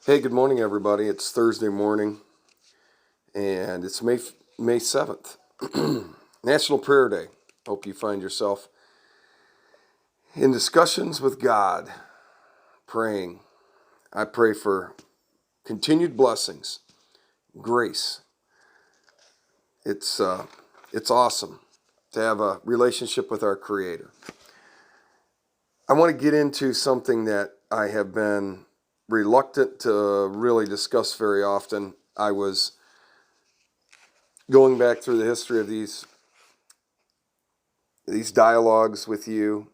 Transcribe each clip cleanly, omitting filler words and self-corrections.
Hey, good morning, everybody. It's Thursday morning, and it's May 7th, National Prayer Day. Hope you find yourself in discussions with God, praying. I pray for continued blessings, grace. It's awesome to have a relationship with our Creator. I want to get into something that I have been reluctant to really discuss very often. I was going back through the history of these dialogues with you.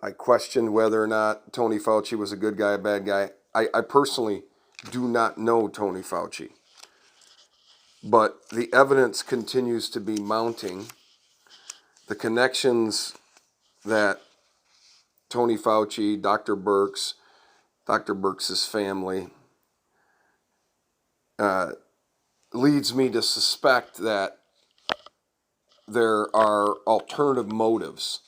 I questioned whether or not Tony Fauci was a good guy, a bad guy. I personally do not know Tony Fauci, but the evidence continues to be mounting. The connections that Tony Fauci, Dr. Birx's family, leads me to suspect that there are alternative motives.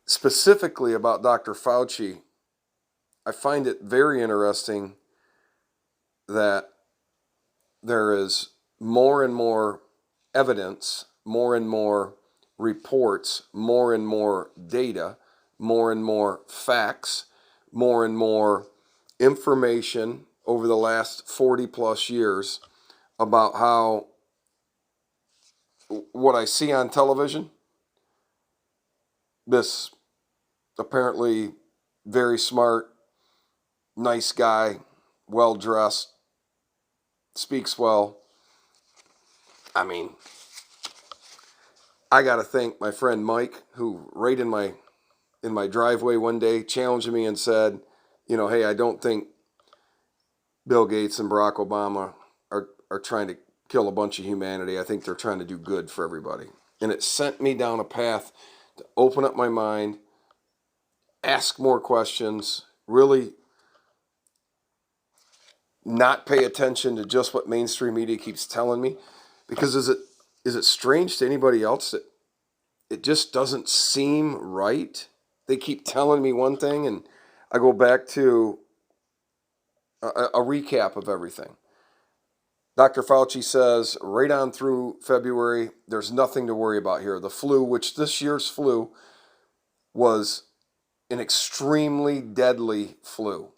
Specifically about Dr. Fauci, I find it very interesting that there is more and more evidence, more and more reports, more and more data, more and more facts, more and more information over the last 40 plus years about how what I see on television, this apparently very smart, nice guy, well-dressed, speaks well. I mean, I got to thank my friend Mike, who right in my driveway one day challenged me and said, hey, I don't think Bill Gates and Barack Obama are trying to kill a bunch of humanity. I think they're trying to do good for everybody. And it sent me down a path to open up my mind, ask more questions, really not pay attention to just what mainstream media keeps telling me. Because is it strange to anybody else that it just doesn't seem right? They keep telling me one thing, and I go back to a recap of everything. Dr. Fauci says right on through February, there's nothing to worry about here. The flu, which this year's flu was an extremely deadly flu.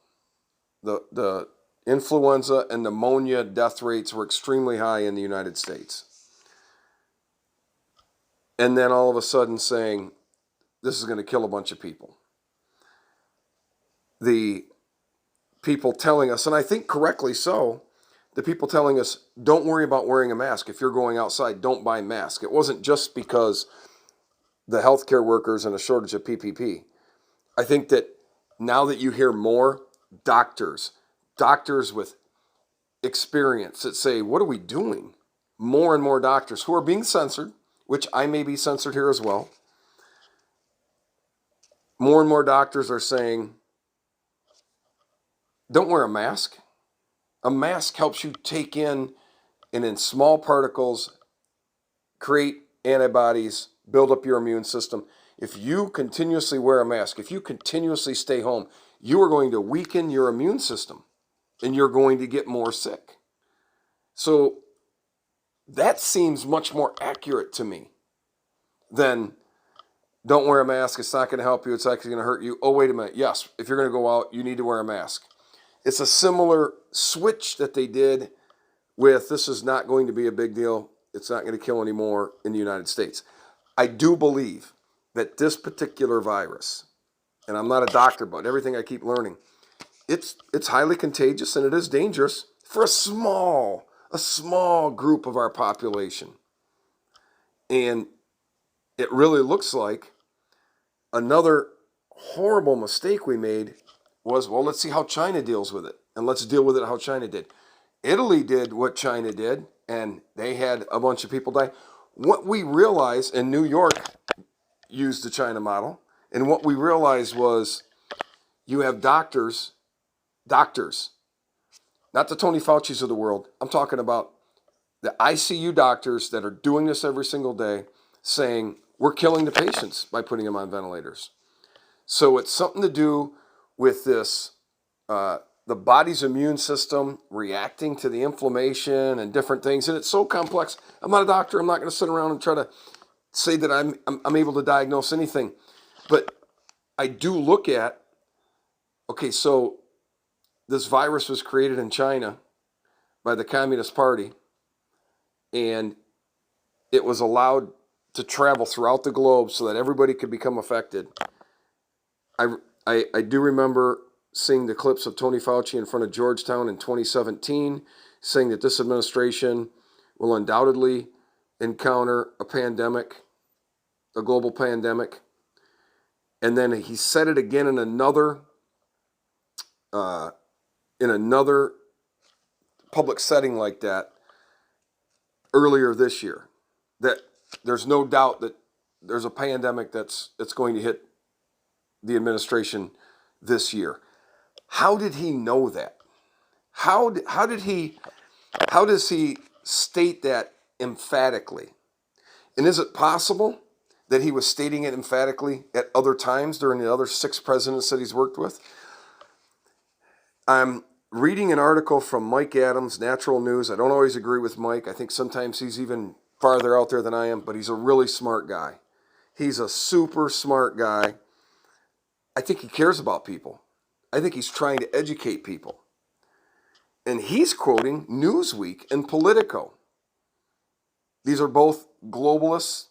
The influenza and pneumonia death rates were extremely high in the United States. And then all of a sudden saying, this is going to kill a bunch of people. The people telling us, and I think correctly so, the people telling us, don't worry about wearing a mask. If you're going outside, don't buy masks. It wasn't just because the healthcare workers and a shortage of PPP. I think that now that you hear more doctors with experience that say, what are we doing? More and more doctors who are being censored, which I may be censored here as well. More and more doctors are saying, don't wear a mask. A mask helps you take in, and in small particles, create antibodies, build up your immune system. If you continuously wear a mask, if you continuously stay home, you are going to weaken your immune system and you're going to get more sick. So that seems much more accurate to me than don't wear a mask, it's not going to help you, it's actually going to hurt you. Oh, wait a minute. Yes, if you're going to go out, you need to wear a mask. It's a similar switch that they did with this is not going to be a big deal. It's not going to kill anymore in the United States. I do believe that this particular virus, and I'm not a doctor, but everything I keep learning, it's highly contagious and it is dangerous for a small group of our population. And it really looks like another horrible mistake we made was, well, let's see how China deals with it. And let's deal with it how China did. Italy did what China did, and they had a bunch of people die. What we realized, and New York used the China model, and what we realized was you have doctors, not the Tony Fauci's of the world. I'm talking about the ICU doctors that are doing this every single day, saying we're killing the patients by putting them on ventilators. So it's something to do with this the body's immune system reacting to the inflammation and different things. And it's so complex. I'm not a doctor. I'm not going to sit around and try to say that I'm able to diagnose anything. But I do look at, okay, so this virus was created in China by the Communist Party, and it was allowed to travel throughout the globe so that everybody could become affected. I do remember seeing the clips of Tony Fauci in front of Georgetown in 2017, saying that this administration will undoubtedly encounter a pandemic, a global pandemic. And then he said it again in another public setting like that earlier this year, that there's no doubt that there's a pandemic that's going to hit the administration this year. How did he know that? How does he state that emphatically? And is it possible that he was stating it emphatically at other times during the other 6 presidents that he's worked with? I'm reading an article from Mike Adams, Natural News. I don't always agree with Mike. I think sometimes he's even farther out there than I am, but he's a really smart guy. He's a super smart guy. I think he cares about people. I think he's trying to educate people. And he's quoting Newsweek and Politico. These are both globalist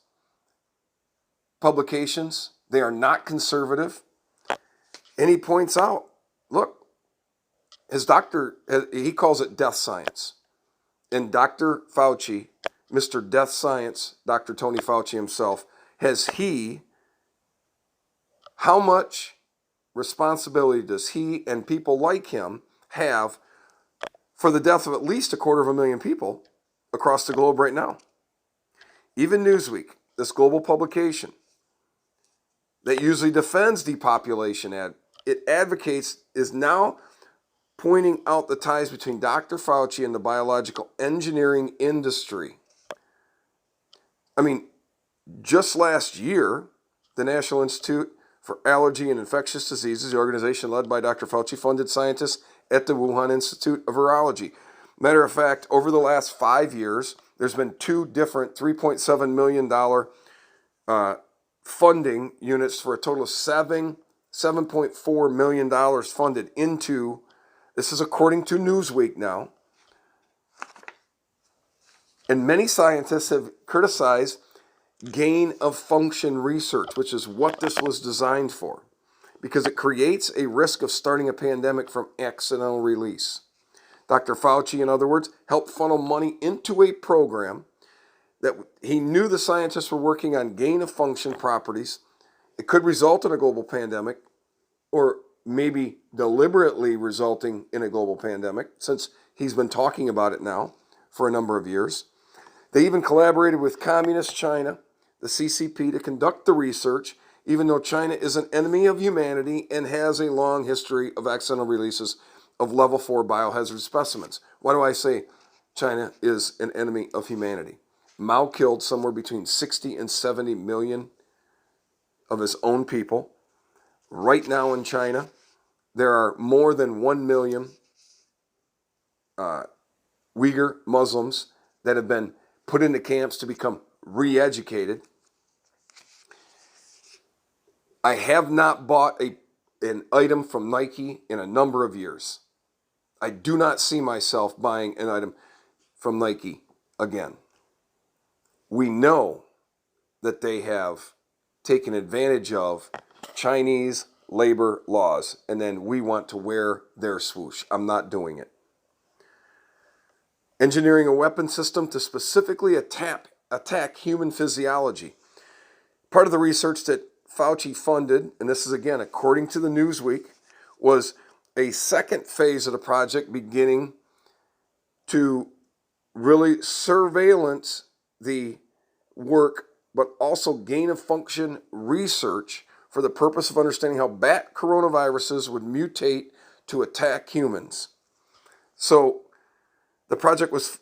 publications. They are not conservative. And he points out, look, his doctor, he calls it death science. And Dr. Fauci, Mr. Death Science, Dr. Tony Fauci himself, how much responsibility does he and people like him have for the death of at least 250,000 people across the globe right now? Even Newsweek, this global publication that usually defends depopulation, it advocates, is now pointing out the ties between Dr. Fauci and the biological engineering industry. I mean, just last year, the National Institute for Allergy and Infectious Diseases, the organization led by Dr. Fauci, funded scientists at the Wuhan Institute of Virology. Matter of fact, over the last 5 years, there's been 2 different $3.7 million funding units for a total of $7.4 million funded into, this is according to Newsweek now, and many scientists have criticized gain of function research, which is what this was designed for, because it creates a risk of starting a pandemic from accidental release. Dr. Fauci, in other words, helped funnel money into a program that he knew the scientists were working on gain of function properties. It could result in a global pandemic, or maybe deliberately resulting in a global pandemic, since he's been talking about it now for a number of years. They even collaborated with Communist China, the CCP, to conduct the research, even though China is an enemy of humanity and has a long history of accidental releases of level 4 biohazard specimens. Why do I say China is an enemy of humanity? Mao killed somewhere between 60 and 70 million of his own people. Right now in China, there are more than 1 million Uyghur Muslims that have been put into camps to become re-educated. I have not bought an item from Nike in a number of years. I do not see myself buying an item from Nike again. We know that they have taken advantage of Chinese labor laws, and then we want to wear their swoosh. I'm not doing it. Engineering a weapon system to specifically attack human physiology. Part of the research that Fauci funded, and this is again according to the Newsweek, was a second phase of the project beginning to really surveillance the work, but also gain of function research for the purpose of understanding how bat coronaviruses would mutate to attack humans. So the project was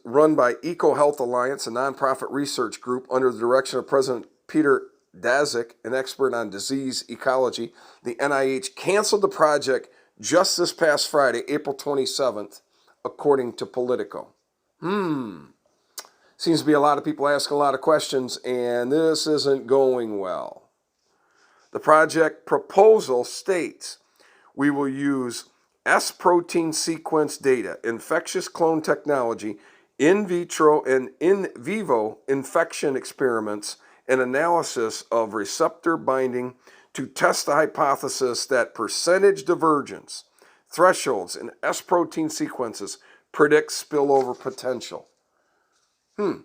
run by EcoHealth Alliance, a nonprofit research group under the direction of President Peter Daszak, an expert on disease ecology. The NIH canceled the project just this past Friday, April 27th, according to Politico. Seems to be a lot of people asking a lot of questions, and this isn't going well. The project proposal states we will use S protein sequence data, infectious clone technology, in vitro and in vivo infection experiments, and analysis of receptor binding to test the hypothesis that percentage divergence thresholds in S protein sequences predict spillover potential.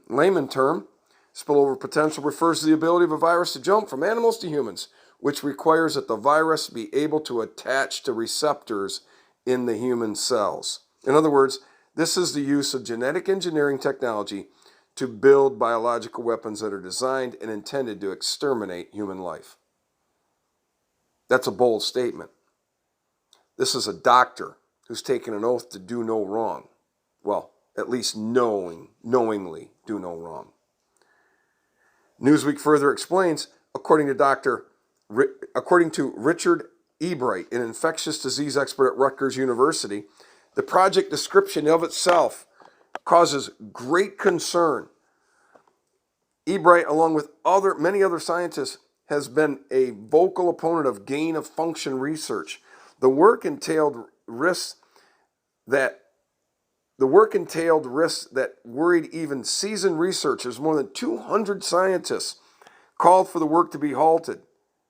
Layman term, spillover potential refers to the ability of a virus to jump from animals to humans, which requires that the virus be able to attach to receptors in the human cells. In other words, this is the use of genetic engineering technology to build biological weapons that are designed and intended to exterminate human life. That's a bold statement. This is a doctor who's taken an oath to do no wrong. Well, at least knowingly do no wrong. Newsweek further explains, according to Richard Ebright, an infectious disease expert at Rutgers University, the project description of itself causes great concern. Ebright, along with many other scientists, has been a vocal opponent of gain-of-function research. The work entailed risks that worried even seasoned researchers. More than 200 scientists called for the work to be halted.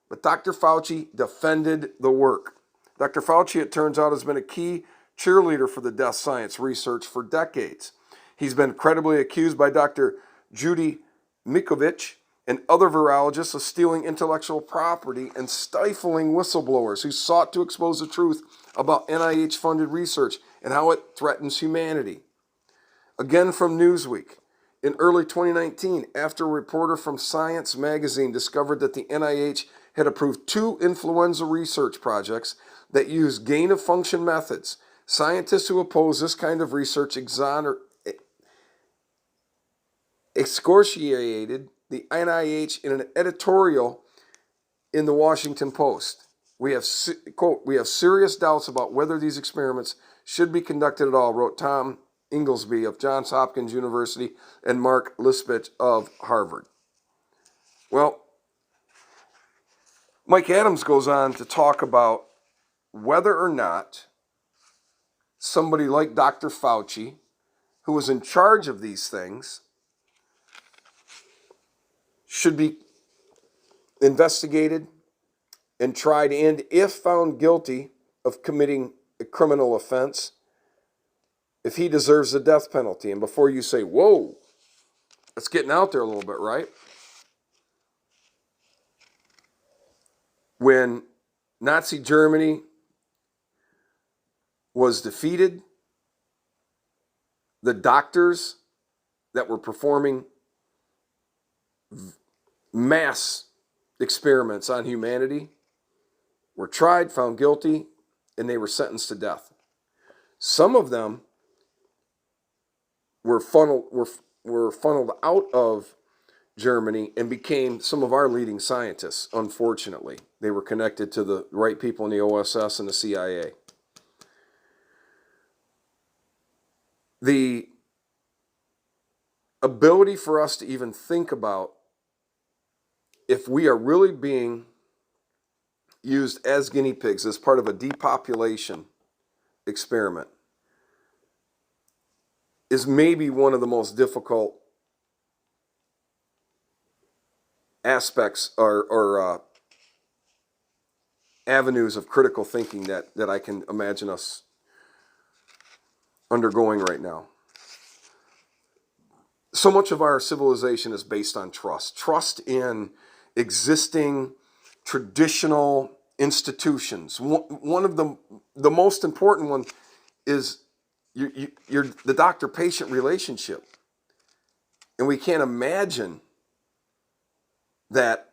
But Dr. Fauci defended the work. Dr. Fauci, it turns out, has been a key cheerleader for the death science research for decades. He's been credibly accused by Dr. Judy Mikovits and other virologists of stealing intellectual property and stifling whistleblowers who sought to expose the truth about NIH-funded research and how it threatens humanity. Again from Newsweek, in early 2019, after a reporter from Science magazine discovered that the NIH had approved 2 influenza research projects that use gain-of-function methods, scientists who oppose this kind of research excoriated the NIH in an editorial in the Washington Post. Quote, we have serious doubts about whether these experiments should be conducted at all, wrote Tom Inglesby of Johns Hopkins University and Mark Lispich of Harvard. Well, Mike Adams goes on to talk about whether or not somebody like Dr. Fauci, who was in charge of these things, should be investigated and tried, and if found guilty of committing a criminal offense, if he deserves the death penalty. And before you say, whoa, that's getting out there a little bit, right? When Nazi Germany was defeated, the doctors that were performing mass experiments on humanity were tried, found guilty, and they were sentenced to death. Some of them were funneled out of Germany and became some of our leading scientists, unfortunately. They were connected to the right people in the OSS and the CIA. The ability for us to even think about if we are really being used as guinea pigs as part of a depopulation experiment is maybe one of the most difficult aspects or avenues of critical thinking that I can imagine us undergoing right now. So much of our civilization is based on trust. Trust in existing traditional institutions. One of the most important one is the doctor-patient relationship. And we can't imagine that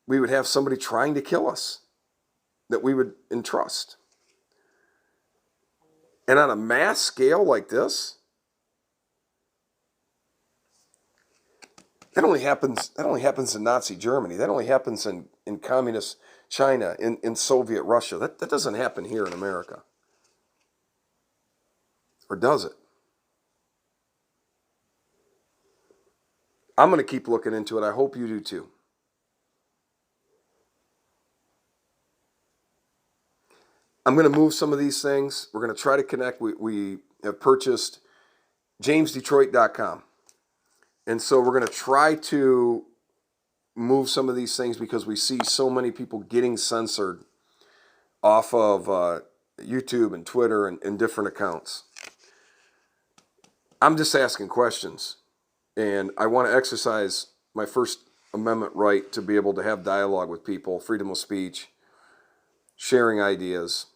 we would have somebody trying to kill us that we would entrust. And on a mass scale like this, that only happens in Nazi Germany. That only happens in communist China, in Soviet Russia. That doesn't happen here in America. Or does it? I'm going to keep looking into it. I hope you do too. I'm going to move some of these things. We're going to try to connect. We have purchased jamesdetroit.com. And so we're going to try to move some of these things because we see so many people getting censored off of YouTube and Twitter and different accounts. I'm just asking questions. And I want to exercise my First Amendment right to be able to have dialogue with people, freedom of speech, sharing ideas.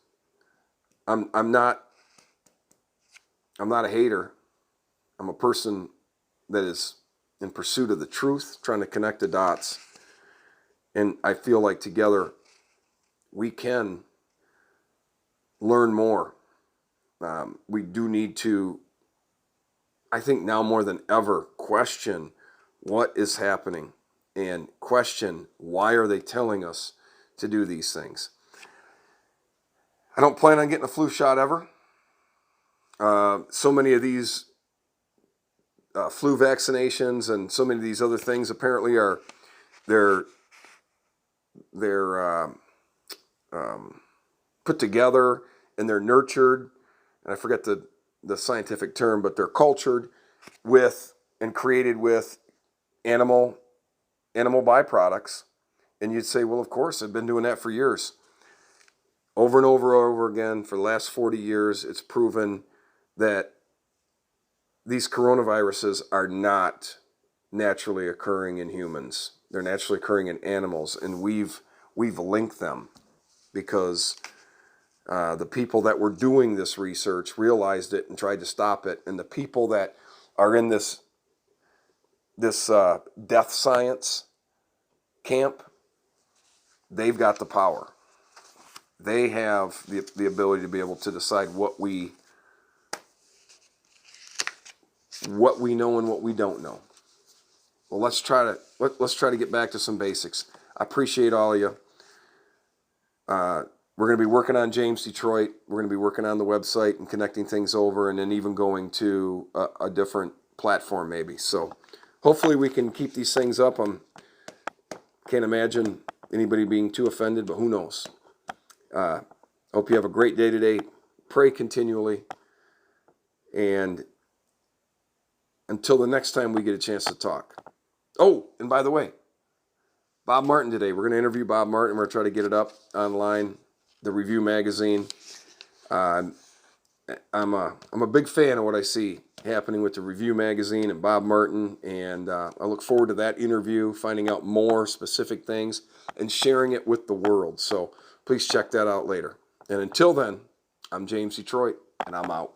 I'm not a hater. I'm a person that is in pursuit of the truth, trying to connect the dots. And I feel like together we can learn more. We do need to, I think now more than ever, question what is happening and question why are they telling us to do these things. I don't plan on getting a flu shot ever. So many of these flu vaccinations and so many of these other things apparently are they're put together and they're nurtured, and I forget the scientific term, but they're cultured with and created with animal byproducts. And you'd say, well, of course, I've been doing that for years. Over and over and over again, for the last 40 years, it's proven that these coronaviruses are not naturally occurring in humans. They're naturally occurring in animals, and we've linked them because the people that were doing this research realized it and tried to stop it, and the people that are in this death science camp, they've got the power. They have the ability to be able to decide what we know and what we don't know. Well, let's try to get back to some basics. I appreciate all of you. We're going to be working on James Detroit. We're going to be working on the website and connecting things over, and then even going to a different platform maybe. So hopefully we can keep these things up. I can't imagine anybody being too offended, but who knows? Hope you have a great day today. Pray continually. And until the next time we get a chance to talk. Oh, and by the way, Bob Martin today. We're going to interview Bob Martin. We're going to try to get it up online, the Review magazine. I'm a big fan of what I see happening with the Review magazine and Bob Martin, and I look forward to that interview, finding out more specific things, and sharing it with the world. So please check that out later. And until then, I'm James Detroit, and I'm out.